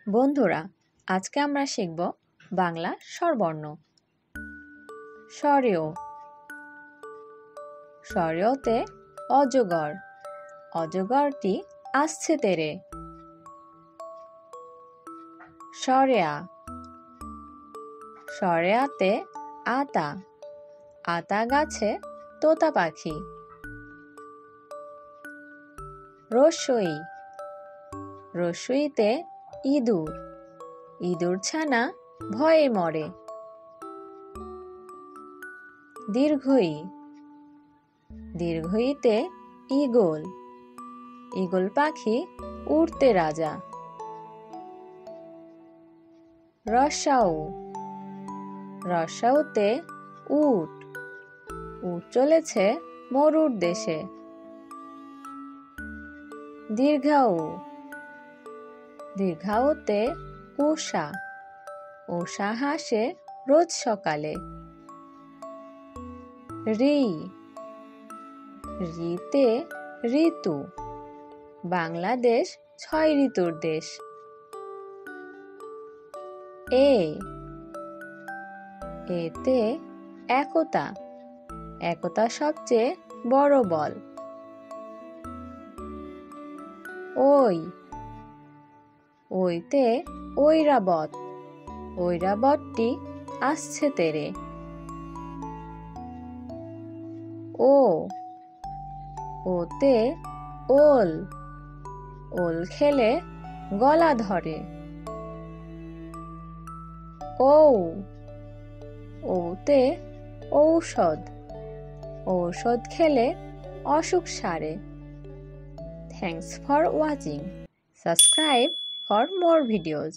বন্ধুরা, আজকে আমরা শিখব বাংলা স্বরবর্ণ। স্বরেও। স্বরেওতে অজগর, অজগরটি আসছে তেরে। স্বরেয়া। স্বরেয়াতে আতা, আতা গাছে তোতা পাখি। রস্বই। রস্বইতে ইঁদুর, ইঁদুর ছানা ভয়ে মরে। দীর্ঘই। দীর্ঘইতে ঈগল, ঈগল পাখি উড়তে রাজা। রস্যাউ। রস্যাউতে উট, উট চলেছে মরুর দেশে। দীর্ঘাউ। দীর্ঘাউতে উষা, উষা হাসে রোজ সকালে। ঋ। ঋতে ঋতু, বাংলাদেশ ৬ ঋতুর দেশ। এ। এতে একতা, একতা সবচেয়ে বড় বল। ওই। ওইতে ঐরাবত, ঐরাবতটি আসছে তেরে। ও। ওতে ওল, ওল খেলে গলা ধরে। ঔ। ওতে ঔষধ, ঔষধ খেলে অসুখ সারে। Thanks for watching. Subscribe for more videos.